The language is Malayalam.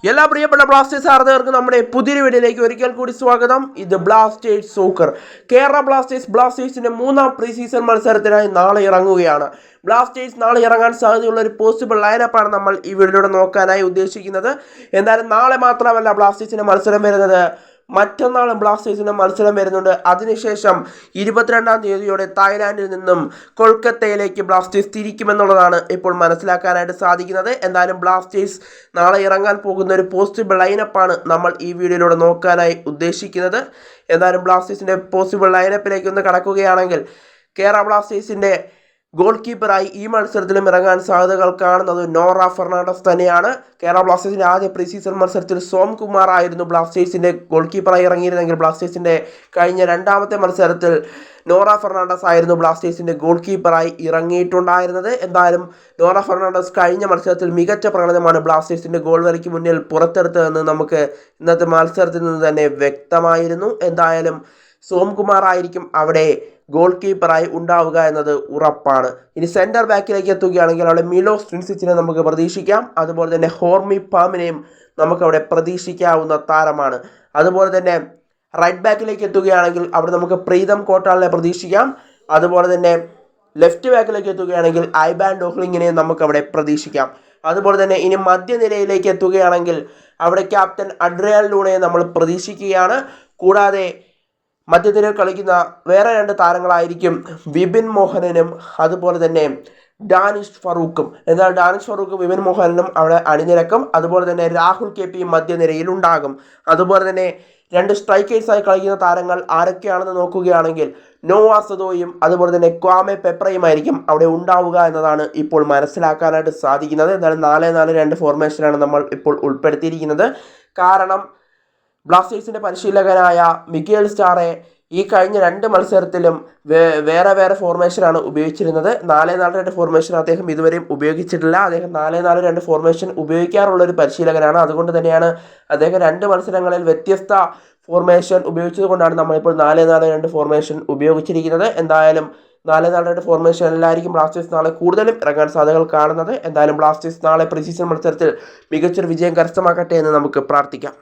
എല്ലാ പ്രിയപ്പെട്ട ബ്ലാസ്റ്റേഴ്സ് ആരാധകർക്കും നമ്മുടെ പുതിയൊരു വീഡിയോയിലേക്ക് ഒരിക്കൽ കൂടി സ്വാഗതം. ഇത് ബ്ലാസ്റ്റേഴ്സ് സോക്കർ. കേരള ബ്ലാസ്റ്റേഴ്സിന്റെ മൂന്നാം പ്രീ സീസൺ മത്സരത്തിനായി നാളെ ഇറങ്ങുകയാണ്. ബ്ലാസ്റ്റേഴ്സ് നാളെ ഇറങ്ങാൻ സാധ്യതയുള്ള ഒരു പോസിബിൾ ലൈനപ്പാണ് നമ്മൾ ഈ വീഡിയോയിലൂടെ നോക്കാനായി ഉദ്ദേശിക്കുന്നത്. എന്തായാലും നാളെ മാത്രമല്ല ബ്ലാസ്റ്റേഴ്സിന്റെ മത്സരം വരുന്നത്, മറ്റന്നാളും ബ്ലാസ്റ്റേഴ്സിന് മത്സരം വരുന്നുണ്ട്. അതിനുശേഷം 22-ാം തീയതിയോടെ തായ്ലാൻഡിൽ നിന്നും കൊൽക്കത്തയിലേക്ക് ബ്ലാസ്റ്റേഴ്സ് തിരിക്കുമെന്നുള്ളതാണ് ഇപ്പോൾ മനസ്സിലാക്കാനായിട്ട് സാധിക്കുന്നത്. എന്തായാലും ബ്ലാസ്റ്റേഴ്സ് നാളെ ഇറങ്ങാൻ പോകുന്ന ഒരു പോസിബിൾ ലൈനപ്പാണ് നമ്മൾ ഈ വീഡിയോയിലൂടെ നോക്കാനായി ഉദ്ദേശിക്കുന്നത്. എന്തായാലും ബ്ലാസ്റ്റേഴ്സിൻ്റെ പോസിബിൾ ലൈനപ്പിലേക്ക് ഒന്ന് കടക്കുകയാണെങ്കിൽ, കേരള ബ്ലാസ്റ്റേഴ്സിൻ്റെ ഗോൾ കീപ്പറായി ഈ മത്സരത്തിലും ഇറങ്ങാൻ സാധ്യതകൾ കാണുന്നത് നോറ ഫെർണാണ്ടസ് തന്നെയാണ്. കേരള ബ്ലാസ്റ്റേഴ്സിൻ്റെ ആദ്യ പ്രീ സീസൺ മത്സരത്തിൽ സോംകുമാർ ആയിരുന്നു ബ്ലാസ്റ്റേഴ്സിൻ്റെ ഗോൾ കീപ്പറായി ഇറങ്ങിയിരുന്നെങ്കിൽ, ബ്ലാസ്റ്റേഴ്സിൻ്റെ കഴിഞ്ഞ രണ്ടാമത്തെ മത്സരത്തിൽ നോറ ഫെർണാണ്ടസ് ആയിരുന്നു ബ്ലാസ്റ്റേഴ്സിൻ്റെ ഗോൾ കീപ്പറായി ഇറങ്ങിയിട്ടുണ്ടായിരുന്നത്. എന്തായാലും നോറ ഫെർണാണ്ടസ് കഴിഞ്ഞ മത്സരത്തിൽ മികച്ച പ്രകടനമാണ് ബ്ലാസ്റ്റേഴ്സിൻ്റെ ഗോൾ വരയ്ക്ക് മുന്നിൽ പുറത്തെടുത്തതെന്ന് നമുക്ക് ഇന്നത്തെ മത്സരത്തിൽ നിന്ന് തന്നെ വ്യക്തമായിരുന്നു. എന്തായാലും സോംകുമാർ ആയിരിക്കും അവിടെ ഗോൾ കീപ്പറായി ഉണ്ടാവുക എന്നത് ഉറപ്പാണ്. ഇനി സെൻറ്റർ ബാക്കിലേക്ക് എത്തുകയാണെങ്കിൽ അവിടെ മിലോസ് ട്രിൻസിച്ചിനെ നമുക്ക് പ്രതീക്ഷിക്കാം. അതുപോലെ തന്നെ ഹോർമി പാമിനെയും നമുക്കവിടെ പ്രതീക്ഷിക്കാവുന്ന താരമാണ്. അതുപോലെ തന്നെ റൈറ്റ് ബാക്കിലേക്ക് എത്തുകയാണെങ്കിൽ അവിടെ നമുക്ക് പ്രീതം കോട്ടാളിനെ പ്രതീക്ഷിക്കാം. അതുപോലെ തന്നെ ലെഫ്റ്റ് ബാക്കിലേക്ക് എത്തുകയാണെങ്കിൽ ഐബാൻ ഡോഹ്ലിങ്ങിനെ നമുക്കവിടെ പ്രതീക്ഷിക്കാം. അതുപോലെ തന്നെ ഇനി മധ്യനിരയിലേക്ക് എത്തുകയാണെങ്കിൽ അവിടെ ക്യാപ്റ്റൻ അഡ്രിയാൻ ലൂണയെ നമ്മൾ പ്രതീക്ഷിക്കുകയാണ്. കൂടാതെ മധ്യനിരയിൽ കളിക്കുന്ന വേറെ രണ്ട് താരങ്ങളായിരിക്കും വിപിൻ മോഹനനും അതുപോലെ തന്നെ ഡാനിഷ് ഫറൂഖും. എന്നാൽ ഡാനിഷ് ഫറൂഖും വിപിൻ മോഹനനും അവിടെ അണിനിരക്കും. അതുപോലെ തന്നെ രാഹുൽ കെ പിയും മധ്യനിരയിൽ ഉണ്ടാകും. അതുപോലെ തന്നെ രണ്ട് സ്ട്രൈക്കേഴ്സായി കളിക്കുന്ന താരങ്ങൾ ആരൊക്കെയാണെന്ന് നോക്കുകയാണെങ്കിൽ നോവാ സദോയും അതുപോലെ തന്നെ ക്വാമെ പെപ്രയുമായിരിക്കും അവിടെ ഉണ്ടാവുക എന്നതാണ് ഇപ്പോൾ മനസ്സിലാക്കാനായിട്ട് സാധിക്കുന്നത്. എന്നാലും 4-4-2 ഫോർമേഷനാണ് നമ്മൾ ഇപ്പോൾ ഉൾപ്പെടുത്തിയിരിക്കുന്നത്. കാരണം ബ്ലാസ്റ്റേഴ്സിൻ്റെ പരിശീലകനായ മിഗേൽ സ്റ്റാറെ ഈ കഴിഞ്ഞ രണ്ട് മത്സരത്തിലും വേറെ ഫോർമേഷനാണ് ഉപയോഗിച്ചിരുന്നത്. 4-4-2 ഫോർമേഷൻ അദ്ദേഹം ഇതുവരെയും ഉപയോഗിച്ചിട്ടില്ല. അദ്ദേഹം 4-4-2 ഫോർമേഷൻ ഉപയോഗിക്കാറുള്ളൊരു പരിശീലകനാണ്. അതുകൊണ്ട് തന്നെയാണ് അദ്ദേഹം രണ്ട് മത്സരങ്ങളിൽ വ്യത്യസ്ത ഫോർമേഷൻ ഉപയോഗിച്ചത് കൊണ്ടാണ് നമ്മളിപ്പോൾ 4-4-2 ഫോർമേഷൻ ഉപയോഗിച്ചിരിക്കുന്നത്. എന്തായാലും 4-4-2 ഫോർമേഷനിലായിരിക്കും ബ്ലാസ്റ്റേഴ്സ് നാളെ കൂടുതലും ഇറങ്ങാൻ സാധ്യതകൾ കാണുന്നത്. എന്തായാലും ബ്ലാസ്റ്റേഴ്സ് നാളെ പ്രീ സീസൺ മത്സരത്തിൽ മികച്ചൊരു വിജയം കരസ്ഥമാക്കട്ടെ എന്ന് നമുക്ക് പ്രാർത്ഥിക്കാം.